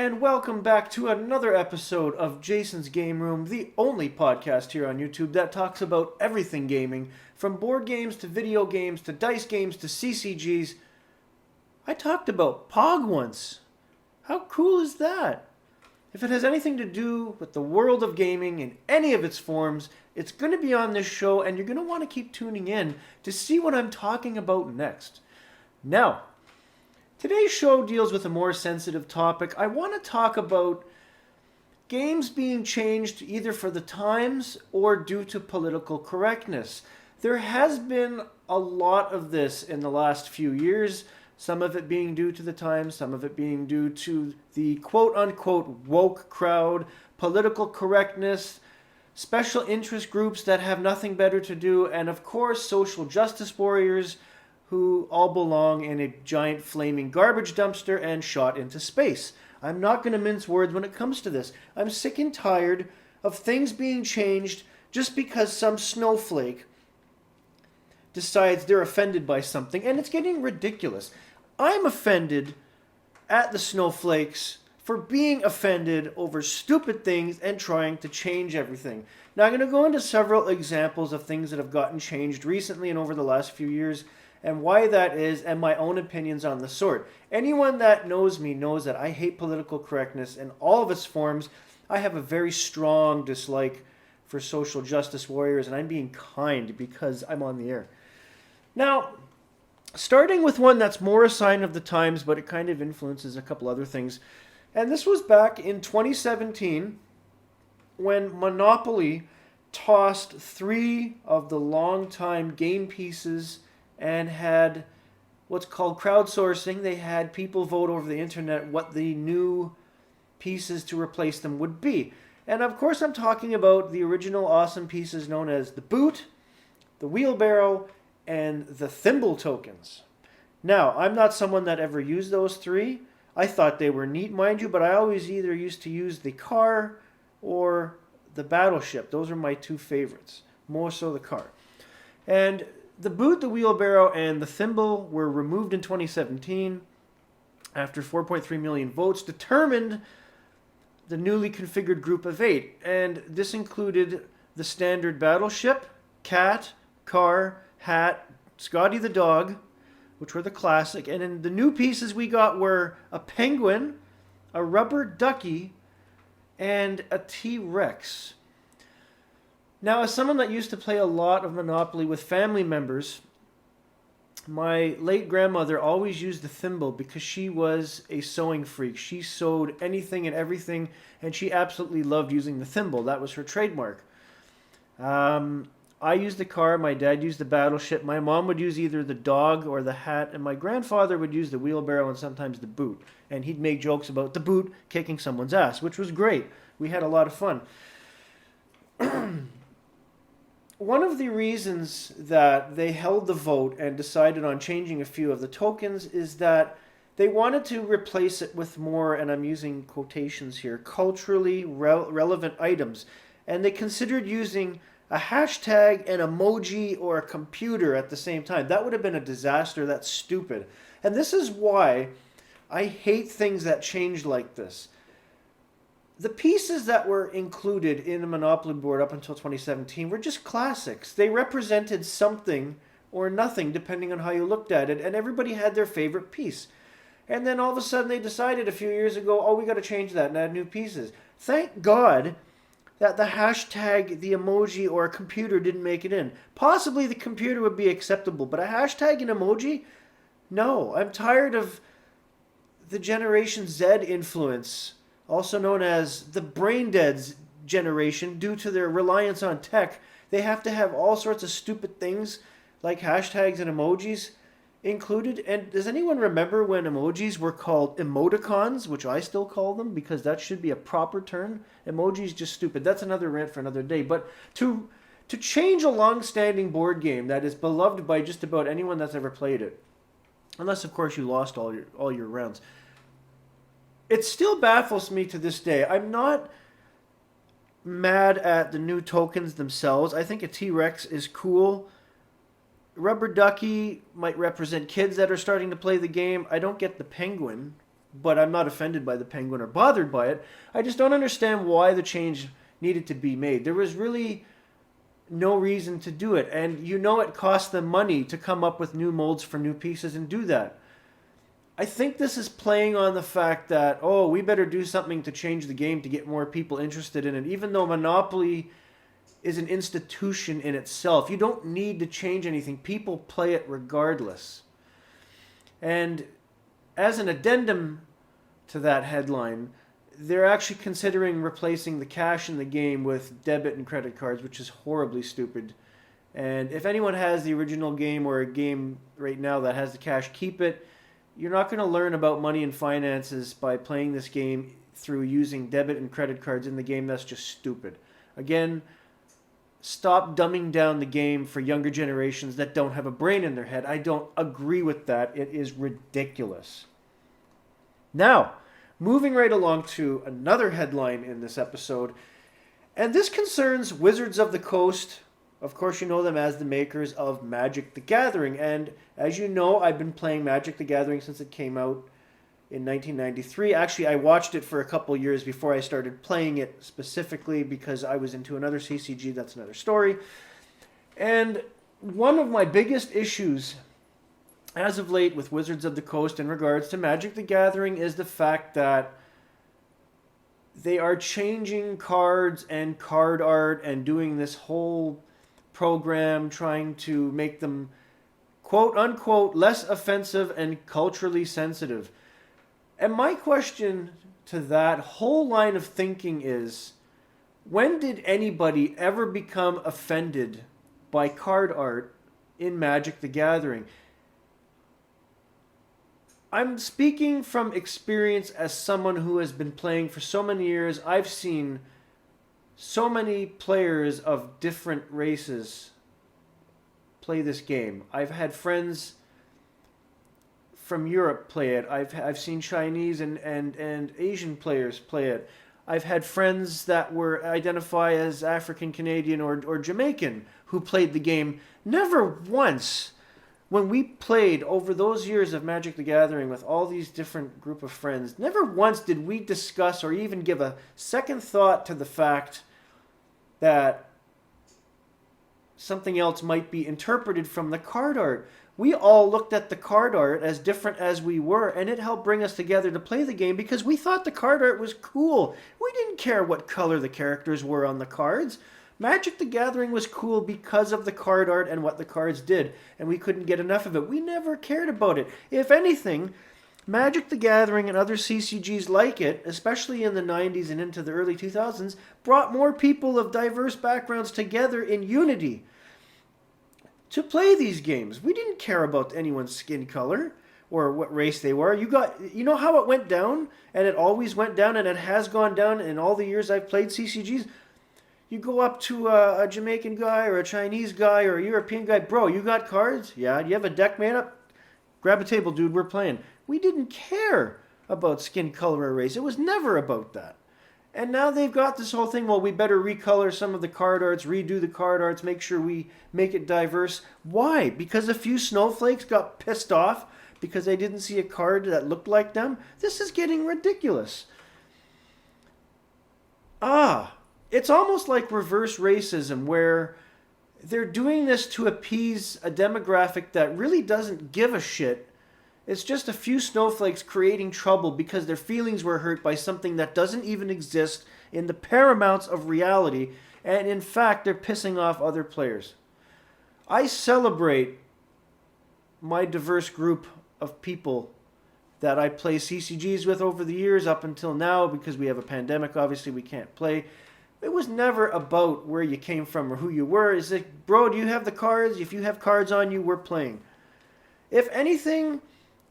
And welcome back to another episode of Jason's Game Room, the only podcast here on YouTube that talks about everything gaming, from board games to video games to dice games to CCGs. I talked about Pog once. How cool is that? If it has anything to do with the world of gaming in any of its forms, it's going to be on this show, and you're going to want to keep tuning in to see what I'm talking about next. Now, today's show deals with a more sensitive topic. I want to talk about games being changed either for the times or due to political correctness. There has been a lot of this in the last few years, some of it being due to the times, some of it being due to the quote-unquote woke crowd, political correctness, special interest groups that have nothing better to do, and of course social justice warriors who all belong in a giant flaming garbage dumpster and shot into space. I'm not going to mince words when it comes to this. I'm sick and tired of things being changed just because some snowflake decides they're offended by something, and it's getting ridiculous. I'm offended at the snowflakes for being offended over stupid things and trying to change everything. Now, I'm going to go into several examples of things that have gotten changed recently and over the last few years, and why that is, and my own opinions on the sort. Anyone that knows me knows that I hate political correctness in all of its forms. I have a very strong dislike for social justice warriors, and I'm being kind because I'm on the air. Now, starting with one that's more a sign of the times, but it kind of influences a couple other things. And this was back in 2017 when Monopoly tossed 3 of the longtime game pieces and had what's called crowdsourcing. They had people vote over the internet what the new pieces to replace them would be. And of course I'm talking about the original awesome pieces known as the boot, the wheelbarrow, and the thimble tokens. Now, I'm not someone that ever used those 3. I thought they were neat, mind you, but I always either used to use the car or the battleship. Those are my 2 favorites, more so the car. And the boot, the wheelbarrow, and the thimble were removed in 2017 after 4.3 million votes determined the newly configured group of 8. And this included the standard battleship, cat, car, hat, Scotty the dog, which were the classic. And then the new pieces we got were a penguin, a rubber ducky, and a T-Rex. Now, as someone that used to play a lot of Monopoly with family members, my late grandmother always used the thimble because she was a sewing freak. She sewed anything and everything, and she absolutely loved using the thimble. That was her trademark. I used the car, my dad used the battleship, my mom would use either the dog or the hat, and my grandfather would use the wheelbarrow and sometimes the boot. And he'd make jokes about the boot kicking someone's ass, which was great. We had a lot of fun. One of the reasons that they held the vote and decided on changing a few of the tokens is that they wanted to replace it with more, and I'm using quotations here, culturally relevant items. And they considered using a hashtag, an emoji, or a computer at the same time. That would have been a disaster. That's stupid. And this is why I hate things that change like this. The pieces that were included in the Monopoly board up until 2017 were just classics. They represented something or nothing depending on how you looked at it, and everybody had their favorite piece. And then all of a sudden they decided a few years ago, oh, we got to change that and add new pieces. Thank God that the hashtag, the emoji, or a computer didn't make it in. Possibly the computer would be acceptable, but a hashtag and emoji? No, I'm tired of the Generation Z influence, also known as the brain dead generation, due to their reliance on tech. They have to have all sorts of stupid things like hashtags and emojis included. And does anyone remember when emojis were called emoticons, which I still call them because that should be a proper term? Emojis just stupid. That's another rant for another day. But to change a long-standing board game that is beloved by just about anyone that's ever played it, unless of course you lost all your rounds, it still baffles me to this day. I'm not mad at the new tokens themselves. I think a T-Rex is cool. Rubber ducky might represent kids that are starting to play the game. I don't get the penguin. but I'm not offended by the penguin or bothered by it. I just don't understand why the change needed to be made. There was really no reason to do it, and it cost them money to come up with new molds for new pieces and do that. I think this is playing on the fact that, oh, we better do something to change the game to get more people interested in it, even though Monopoly is an institution in itself. You don't need to change anything. People play it regardless. And as an addendum to that headline, they're actually considering replacing the cash in the game with debit and credit cards, which is horribly stupid. And if anyone has the original game or a game right now that has the cash, keep it. You're not going to learn about money and finances by playing this game through using debit and credit cards in the game. That's just stupid. Again, stop dumbing down the game for younger generations that don't have a brain in their head. I don't agree with that. It is ridiculous. Now, moving right along to another headline in this episode, and this concerns Wizards of the Coast. Of course, you know them as the makers of Magic the Gathering, and as you know, I've been playing Magic the Gathering since it came out in 1993. Actually, I watched it for a couple years before I started playing it specifically because I was into another CCG. That's another story. And one of my biggest issues as of late with Wizards of the Coast in regards to Magic the Gathering is the fact that they are changing cards and card art and doing this whole program trying to make them quote unquote less offensive and culturally sensitive. And my question to that whole line of thinking is, when did anybody ever become offended by card art in Magic the Gathering? I'm speaking from experience as someone who has been playing for so many years. I've seen so many players of different races play this game. I've had friends from Europe play it. I've seen Chinese and Asian players play it. I've had friends that were identify as African Canadian or Jamaican who played the game. Never once, when we played over those years of Magic the Gathering with all these different group of friends, never once did we discuss or even give a second thought to the fact that something else might be interpreted from the card art. We all looked at the card art as different as we were, and it helped bring us together to play the game because we thought the card art was cool. We didn't care what color the characters were on the cards. Magic the Gathering was cool because of the card art and what the cards did, and we couldn't get enough of it. We never cared about it. If anything, Magic the Gathering and other CCGs like it, especially in the 90s and into the early 2000s, brought more people of diverse backgrounds together in unity to play these games. We didn't care about anyone's skin color or what race they were. You know how it went down, and it always went down, and it has gone down in all the years I've played CCGs. You go up to a Jamaican guy or a Chinese guy or a European guy, bro, you got cards? Yeah, do you have a deck made up? Grab a table, dude, we're playing. We didn't care about skin color or race. It was never about that. And now they've got this whole thing, well, we better recolor some of the card arts, redo the card arts, make sure we make it diverse. Why? Because a few snowflakes got pissed off because they didn't see a card that looked like them? This is getting ridiculous. It's almost like reverse racism where they're doing this to appease a demographic that really doesn't give a shit. It's just a few snowflakes creating trouble because their feelings were hurt by something that doesn't even exist in the paramounts of reality, and in fact, they're pissing off other players. I celebrate my diverse group of people that I play CCGs with over the years up until now. Because we have a pandemic, obviously we can't play. It was never about where you came from or who you were. It's like, bro, do you have the cards? If you have cards on you, we're playing. If anything,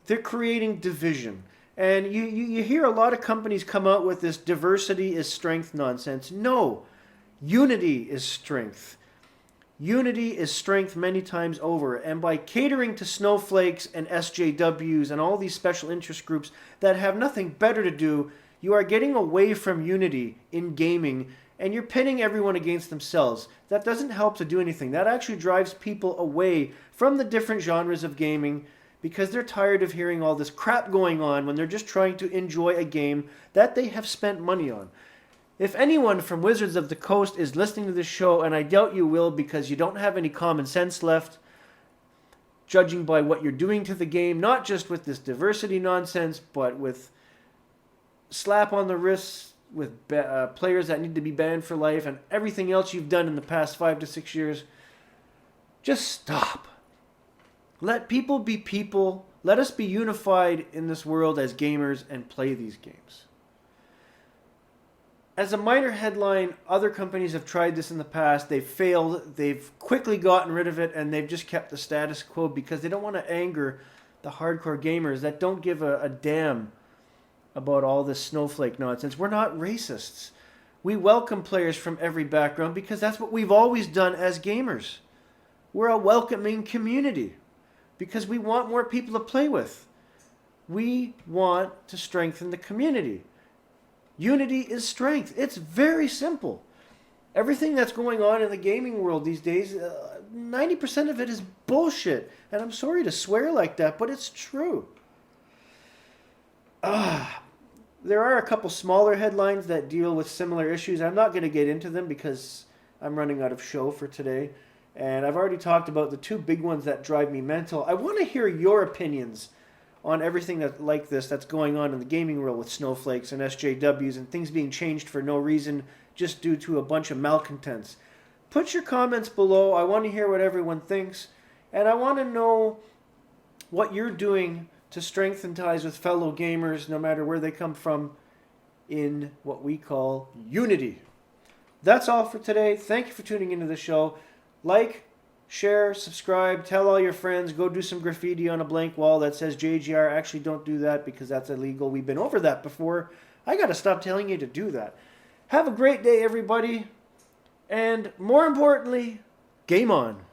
they're creating division. And you hear a lot of companies come out with this diversity is strength nonsense. No, unity is strength. Unity is strength many times over. And by catering to snowflakes and SJWs and all these special interest groups that have nothing better to do, you are getting away from unity in gaming, and you're pitting everyone against themselves. That doesn't help to do anything. That actually drives people away from the different genres of gaming, because they're tired of hearing all this crap going on when they're just trying to enjoy a game that they have spent money on. If anyone from Wizards of the Coast is listening to this show, and I doubt you will because you don't have any common sense left, judging by what you're doing to the game, not just with this diversity nonsense, but with slap on the wrists with players that need to be banned for life and everything else you've done in the past 5 to 6 years, just stop. Let people be people. Let us be unified in this world as gamers and play these games. As a minor headline, other companies have tried this in the past. They've failed. They've quickly gotten rid of it, and they've just kept the status quo because they don't want to anger the hardcore gamers that don't give a damn about all this snowflake nonsense. We're not racists. We welcome players from every background because that's what we've always done as gamers. We're a welcoming community because we want more people to play with. We want to strengthen the community. Unity is strength. It's very simple. Everything that's going on in the gaming world these days, 90% of it is bullshit. And I'm sorry to swear like that, but it's true. There are a couple smaller headlines that deal with similar issues. I'm not going to get into them because I'm running out of show for today. And I've already talked about the two big ones that drive me mental. I want to hear your opinions on everything that's going on in the gaming world with snowflakes and SJWs and things being changed for no reason just due to a bunch of malcontents. Put your comments below. I want to hear what everyone thinks. And I want to know what you're doing to strengthen ties with fellow gamers, no matter where they come from, in what we call unity. That's all for today. Thank you for tuning into the show. Like, share, subscribe, tell all your friends, go do some graffiti on a blank wall that says JGR. Actually, don't do that because that's illegal. We've been over that before. I got to stop telling you to do that. Have a great day, everybody. And more importantly, game on.